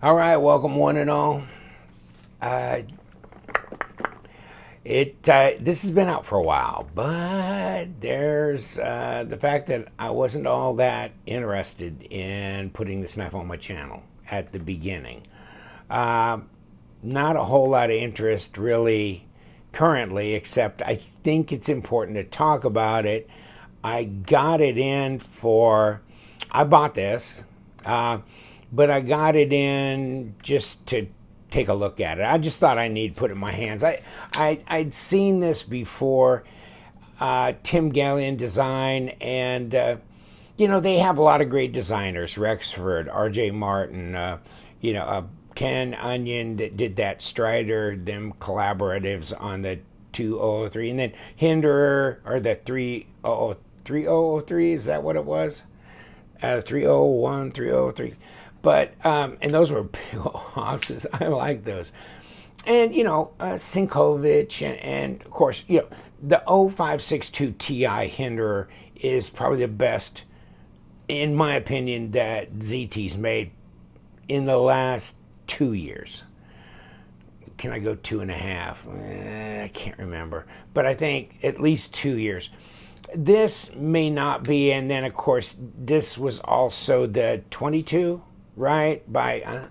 All right, welcome one and all. Uh, this has been out for a while, but there's the fact that I wasn't all that interested in putting this knife on my channel at the beginning. Uh, Not a whole lot of interest really currently, except I think it's important to talk about it. I got it in for, I bought this, but I got it in just to take a look at it. I just thought I need to put it in my hands. I'd seen this before, Tim Gallion Design, and they have a lot of great designers, Rexford, R.J. Martin, Ken Onion that did that Strider, them collaboratives on the 2003, and then Hinderer, or the 3003, is that what it was? 301, 303. But, and those were big hosses. I like those. And, Sinkovich, and of course, the 0562 Ti Hinderer is probably the best, in my opinion, that ZT's made in the last 2 years. Can I go 2.5? I can't remember. But I think at least 2 years. This may not be, and then of course, this was also the 22, right? By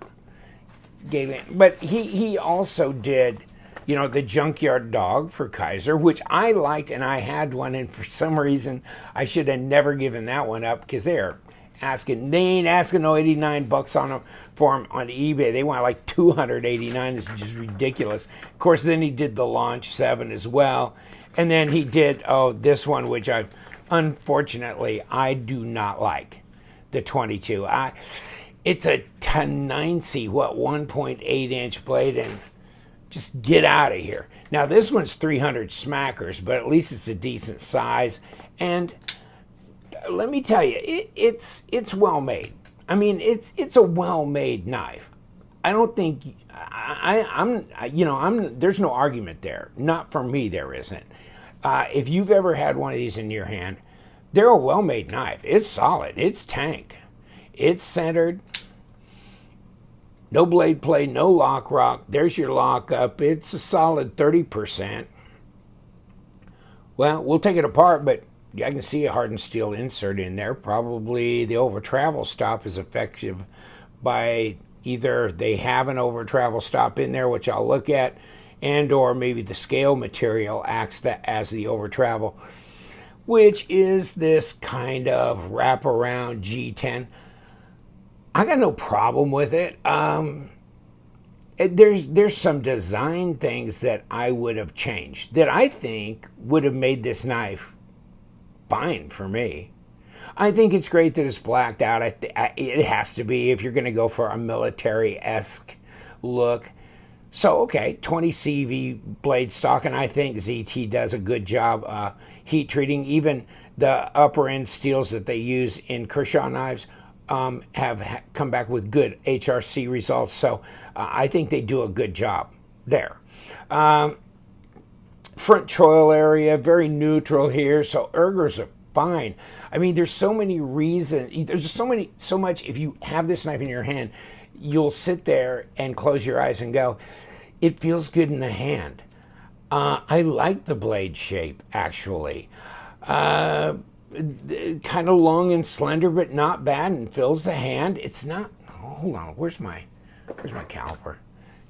Galen. But he also did, the Junkyard Dog for Kaiser, which I liked, and I had one, and for some reason, I should have never given that one up, because they ain't asking no $89 on them for them on eBay. They want like $289. It's just ridiculous. Of course, then he did the Launch 7 as well. And then he did, this one, which unfortunately, I do not like, the 22. It's a 1090, 1.8-inch blade, and just get out of here. Now, this one's 300 smackers, but at least it's a decent size. And let me tell you, it's well made. I mean, it's a well made knife. I don't think there's no argument there. Not for me, there isn't. If you've ever had one of these in your hand, they're a well made knife. It's solid. It's tank. It's centered. No blade play. No lock rock. There's your lock up. It's a solid 30%. Well, we'll take it apart, but I can see a hardened steel insert in there. Probably the over travel stop is effective by either they have an over travel stop in there, which I'll look at, and or maybe the scale material acts as the over travel, which is this kind of wraparound G10. I got no problem with it. There's some design things that I would have changed that I think would have made this knife fine for me. I think it's great that it's blacked out. It has to be if you're going to go for a military-esque look. So, okay, 20 CV blade stock, and I think ZT does a good job heat treating. Even the upper end steels that they use in Kershaw knives have come back with good HRC results. So I think they do a good job there. Front choil area, very neutral here, so ergers are fine. I mean, there's so many reasons. There's so much. If you have this knife in your hand, you'll sit there and close your eyes and go, it feels good in the hand. I like the blade shape, actually. Kind of long and slender, but not bad, and fills the hand. It's not, hold on, where's my caliper?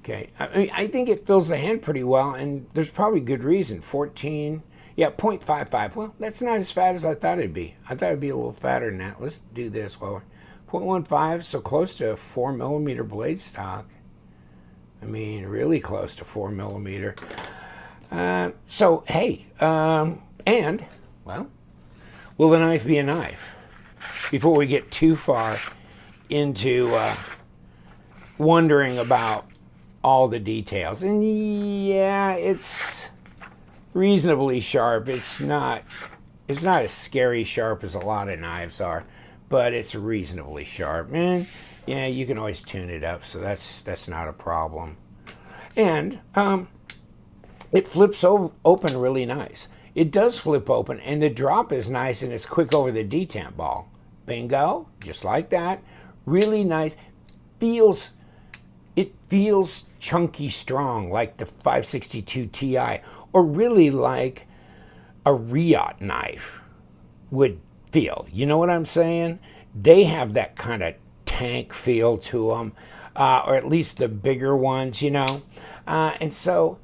Okay, I think it fills the hand pretty well, and there's probably good reason. 14, yeah, 0.55. Well, that's not as fat as I thought it'd be. I thought it'd be a little fatter than that. Let's do this while we're 0.15, so close to a 4mm blade stock. I mean, really close to 4mm. So, hey, and, well, will the knife be a knife? Before we get too far into wondering about all the details. And yeah, it's reasonably sharp. It's not as scary sharp as a lot of knives are, but it's reasonably sharp. And yeah, you can always tune it up, so that's not a problem. And it flips open really nice. It does flip open, and the drop is nice, and it's quick over the detent ball. Bingo, just like that. Really nice. Feels it feels chunky strong like the 562 Ti, or really like a Riot knife would feel. You know what I'm saying? They have that kind of tank feel to them, or at least the bigger ones, you know. And so,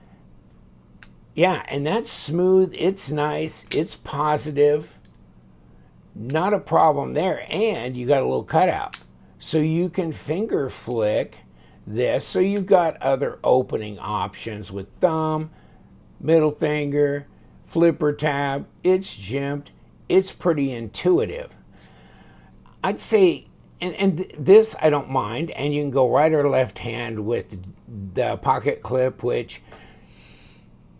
yeah, and that's smooth. It's nice. It's positive. Not a problem there. And you got a little cutout. So you can finger flick this. So you've got other opening options with thumb, middle finger, flipper tab. It's jimped. It's pretty intuitive. I'd say, and this I don't mind, and you can go right or left hand with the pocket clip, which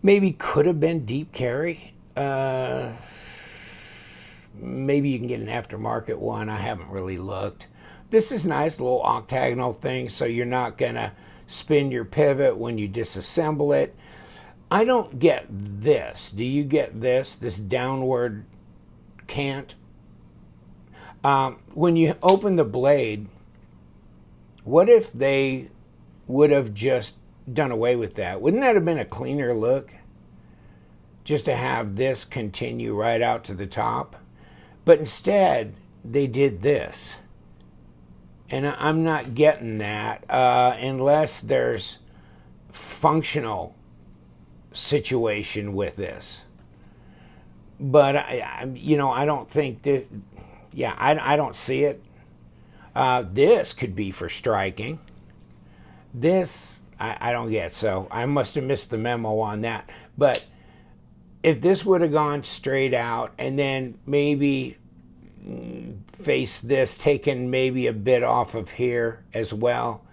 maybe could have been deep carry. Maybe you can get an aftermarket one. I haven't really looked. This is nice, little octagonal thing, so you're not gonna spin your pivot when you disassemble it. I don't get this. Do you get this? This downward cant? When you open the blade, what if they would have just done away with that? Wouldn't that have been a cleaner look? Just to have this continue right out to the top? But instead, they did this. And I'm not getting that unless there's functional situation with this. But I don't think this. Yeah, I don't see it. This could be for striking. This I don't get. So I must have missed the memo on that. But if this would have gone straight out and then maybe face this, taken maybe a bit off of here as well.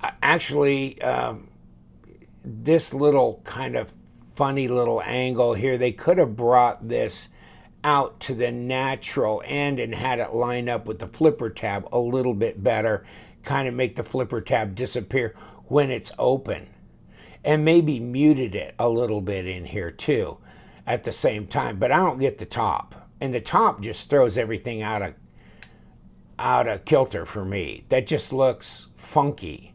Actually, this little kind of funny little angle here, they could have brought this out to the natural end and had it line up with the flipper tab a little bit better, kind of make the flipper tab disappear when it's open, and maybe muted it a little bit in here too at the same time. But I don't get the top. And the top just throws everything out of kilter for me. That just looks funky.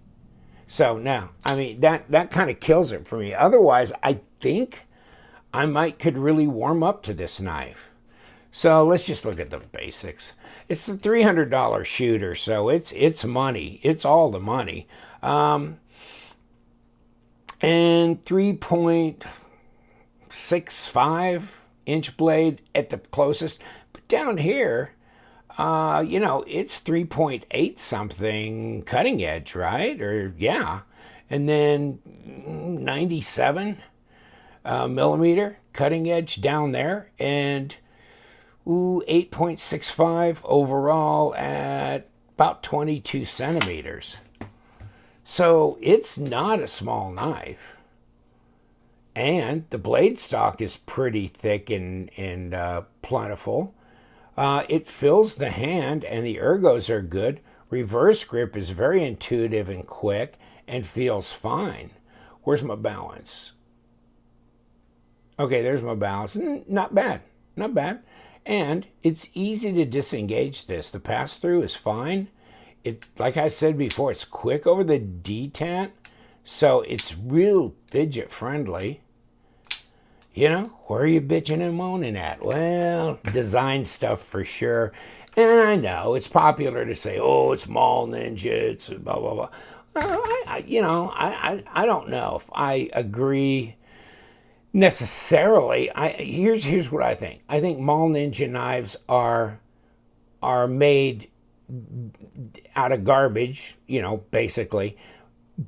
So no, I mean, that kind of kills it for me. Otherwise, I think I could really warm up to this knife. So let's just look at the basics. It's the $300 shooter, so it's money. It's all the money. And 3.65 inch blade at the closest, but down here, it's 3.8 something cutting edge, right? Or yeah, and then 97 millimeter cutting edge down there, and 8.65 overall at about 22 centimeters. So it's not a small knife. And the blade stock is pretty thick and plentiful. It fills the hand, and the ergos are good. Reverse grip is very intuitive and quick and feels fine. Where's my balance? Okay, there's my balance. Not bad. Not bad. And it's easy to disengage this. The pass-through is fine. It's, like I said before, it's quick over the detent, so it's real fidget friendly. You know, where are you bitching and moaning at? Well, design stuff for sure. And I know it's popular to say, oh, it's Mall Ninja, it's blah, blah, blah. I don't know if I agree necessarily. Here's what I think. I think Mall Ninja knives are made out of garbage, basically.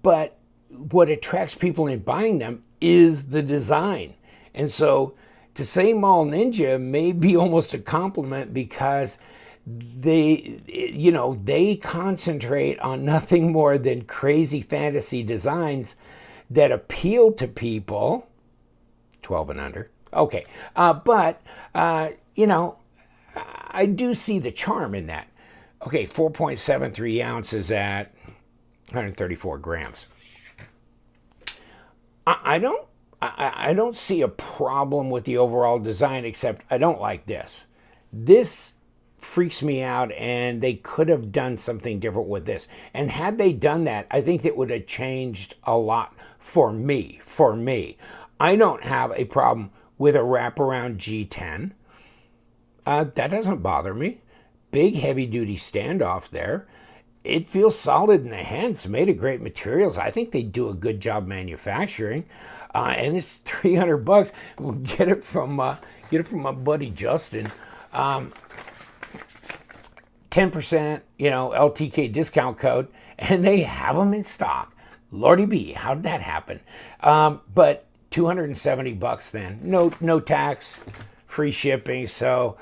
But what attracts people in buying them is the design. And so to say Mall Ninja may be almost a compliment, because they concentrate on nothing more than crazy fantasy designs that appeal to people 12 and under. Okay. But I do see the charm in that. Okay. 4.73 ounces at 134 grams. I don't see a problem with the overall design, except I don't like this. This freaks me out, and they could have done something different with this. And had they done that, I think it would have changed a lot for me. I don't have a problem with a wraparound G10. That doesn't bother me. Big heavy duty standoff there. It feels solid in the hands, made of great materials. I think they do a good job manufacturing. And it's $300. We'll get it from my buddy Justin. 10%, LTK discount code, and they have them in stock. Lordy B, how did that happen? But $270 then. No tax, free shipping. So,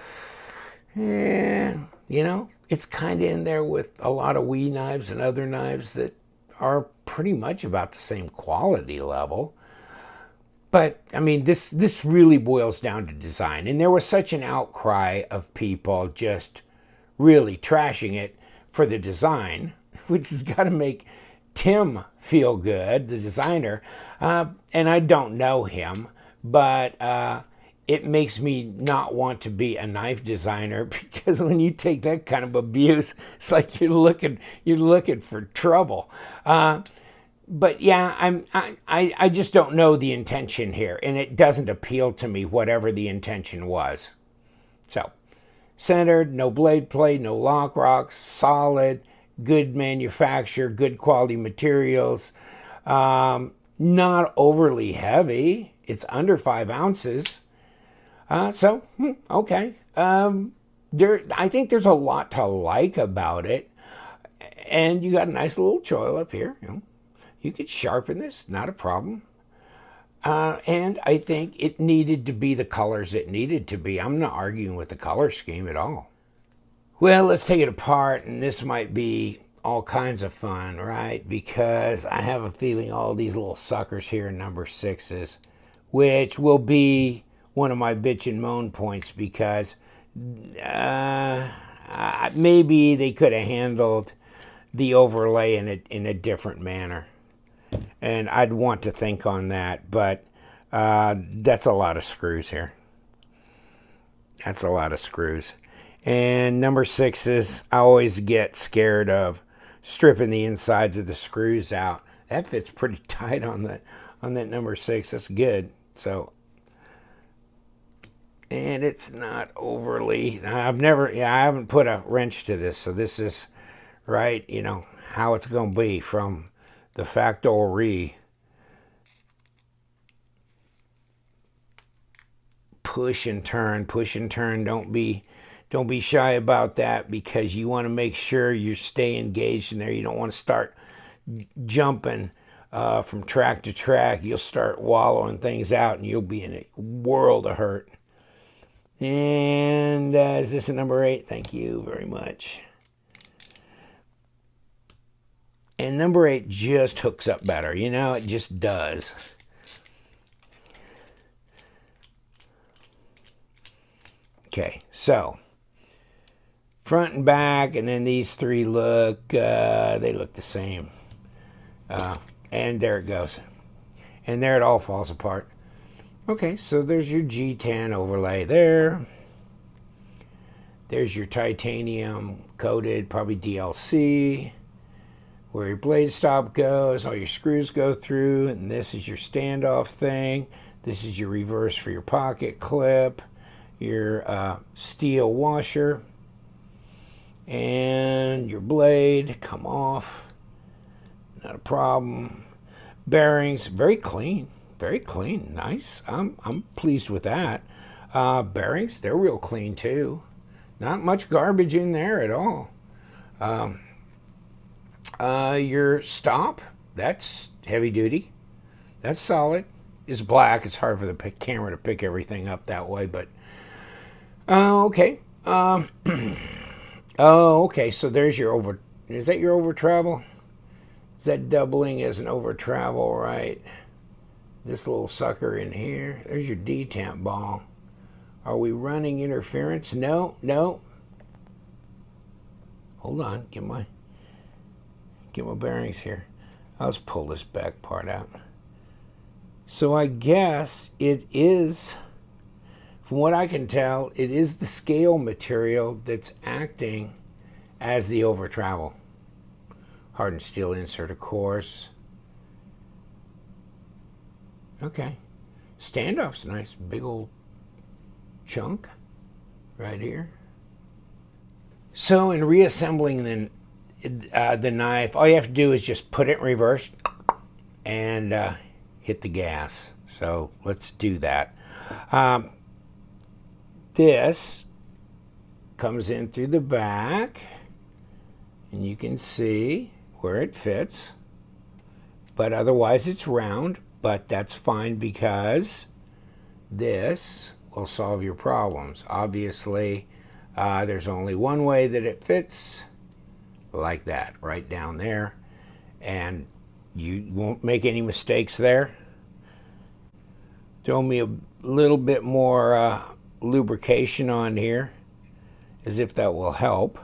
it's kind of in there with a lot of Wii knives and other knives that are pretty much about the same quality level. But, I mean, this really boils down to design. And there was such an outcry of people just really trashing it for the design, which has got to make Tim feel good, the designer. And I don't know him, but it makes me not want to be a knife designer, because when you take that kind of abuse, it's like you're looking for trouble. But yeah, I just don't know the intention here, and it doesn't appeal to me, whatever the intention was. So, centered, no blade play, no lock rocks, solid, good manufacture, good quality materials, not overly heavy. It's under 5 ounces. Okay. I think there's a lot to like about it, and you got a nice little choil up here. You could sharpen this, not a problem. And I think it needed to be the colors it needed to be. I'm not arguing with the color scheme at all. Well, let's take it apart, and this might be all kinds of fun, right? Because I have a feeling all these little suckers here in number 6s, which will be one of my bitch and moan points, because maybe they could have handled the overlay in a different manner. And I'd want to think on that, but that's a lot of screws here. That's a lot of screws. And number 6s, I always get scared of stripping the insides of the screws out. That fits pretty tight on that number 6. That's good. So, and it's not overly. I haven't put a wrench to this, so this is right. How it's going to be from the factory. Push and turn. Don't be shy about that, because you want to make sure you stay engaged in there. You don't want to start jumping from track to track. You'll start wallowing things out, and you'll be in a world of hurt. And is this a number 8? Thank you very much. And number 8 just hooks up better. It just does. Okay, so front and back, and then these 3 look, they look the same. And there it goes. And there it all falls apart. Okay, so there's your G10 overlay there. There's your titanium coated, probably DLC, where your blade stop goes, all your screws go through, and this is your standoff thing. This is your reverse for your pocket clip, your steel washer, and your blade come off. Not a problem. Bearings, very clean, nice. I'm pleased with that. Bearings, they're real clean too. Not much garbage in there at all. Your stop, that's heavy duty. That's solid. It's black. It's hard for the camera to pick everything up that way, but okay. Okay. So there's your over. Is that your over travel? Is that doubling as an over travel, right? This little sucker in here. There's your detamp ball. Are we running interference? No. Hold on. Get my bearings here. Let's pull this back part out. So I guess it is From what I can tell, it is the scale material that's acting as the over travel. Hardened steel insert, of course. Okay. Standoff's nice, big old chunk right here. So in reassembling the knife, all you have to do is just put it in reverse and hit the gas. So let's do that. This comes in through the back, and you can see where it fits, but otherwise it's round, but that's fine because this will solve your problems. Obviously, there's only one way that it fits, like that, right down there, and you won't make any mistakes there. Throw me a little bit more lubrication on here, as if that will help.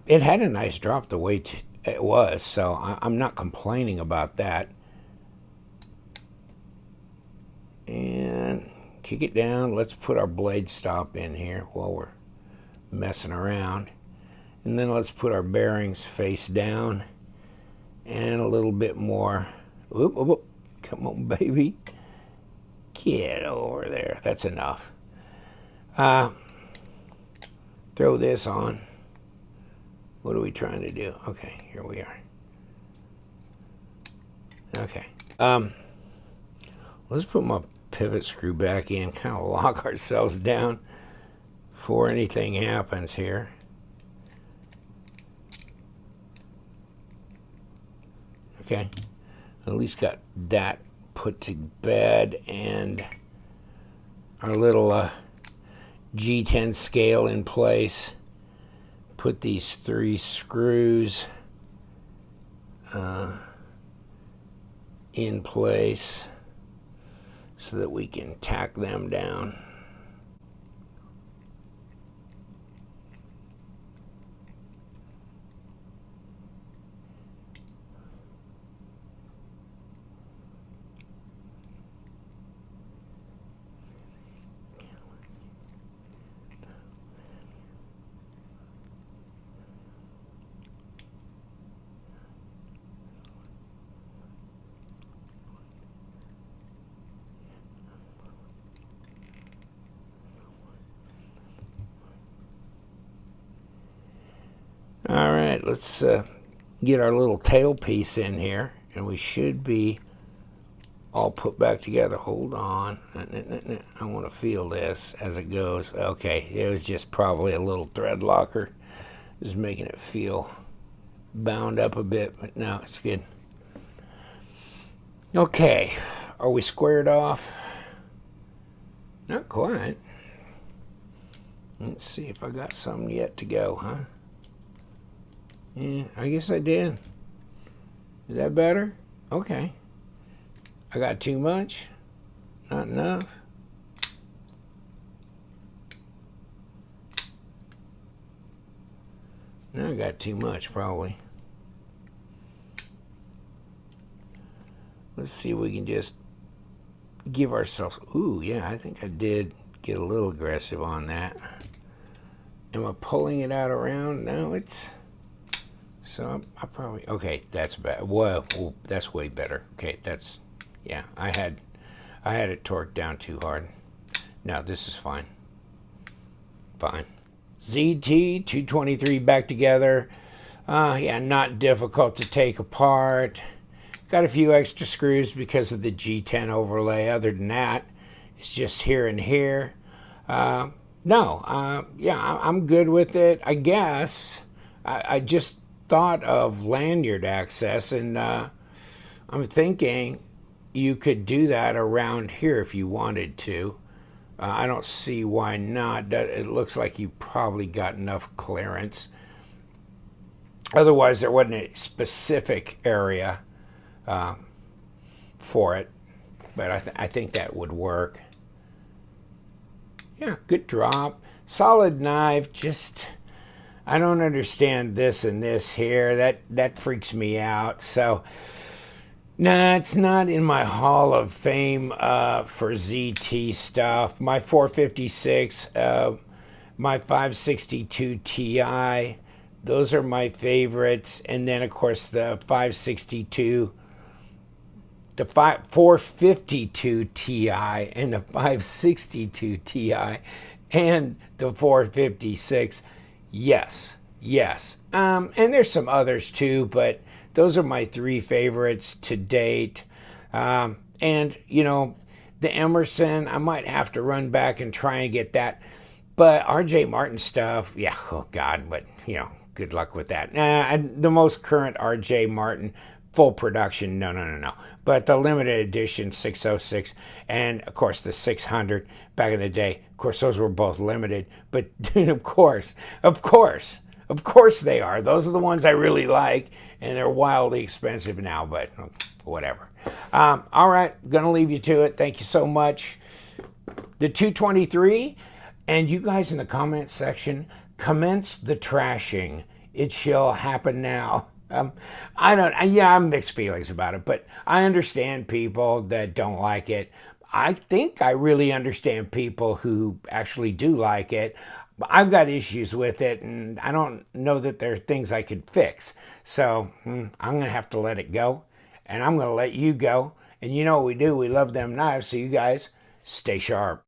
It had a nice drop the way it was, so I'm not complaining about that. And kick it down. Let's put our blade stop in here while we're messing around. And then let's put our bearings face down and a little bit more. Oop, oop, oop. Come on, baby. Get over there. That's enough. Throw this on. What are we trying to do? Okay, here we are. Okay. Let's put my pivot screw back in, kind of lock ourselves down before anything happens here. Okay. At least got that put to bed, and our little G10 scale in place. Put these 3 screws in place so that we can tack them down. All right, let's get our little tail piece in here, and we should be all put back together. Hold on. I want to feel this as it goes. Okay, it was just probably a little thread locker. Just making it feel bound up a bit, but no, it's good. Okay, are we squared off? Not quite. Let's see if I got some yet to go, huh? Yeah, I guess I did. Is that better? Okay. I got too much? Not enough? No, I got too much, probably. Let's see if we can just give ourselves... Ooh, yeah, I think I did get a little aggressive on that. Am I pulling it out around? No, it's... So I probably... Okay, that's bad. Well, that's way better. Okay, that's... Yeah, I had it torqued down too hard. No, this is fine. Fine. ZT0223 back together. Yeah, not difficult to take apart. Got a few extra screws because of the G10 overlay. Other than that, it's just here and here. Yeah, I'm good with it. I guess I just thought of lanyard access, and I'm thinking you could do that around here if you wanted to. I don't see why not. It looks like you probably got enough clearance. Otherwise, there wasn't a specific area for it, but I think that would work. Yeah, good drop. Solid knife. Just, I don't understand this and this here. That freaks me out. So Nah, it's not in my Hall of Fame for ZT stuff. My 456, my 562 Ti, those are my favorites. And then, of course, the 562, the 452 Ti, and the 562 Ti, and the 456. Yes, yes. And there's some others too, but those are my three favorites to date. And, you know, the Emerson, I might have to run back and try and get that. But RJ Martin stuff, yeah, oh God, but, you know, good luck with that. The most current RJ Martin full production, no, no, no, no. But the limited edition 606 and, of course, the 600 back in the day, of course, those were both limited. But, of course, of course they are. Those are the ones I really like, and they're wildly expensive now, but whatever. All right, gonna leave you to it. Thank you so much. The 223, and you guys in the comment section, commence the trashing. It shall happen now. I'm mixed feelings about it, but I understand people that don't like it. I think I really understand people who actually do like it. I've got issues with it, and I don't know that there are things I could fix. So I'm going to have to let it go, and I'm going to let you go. And you know what we do? We love them knives, so you guys stay sharp.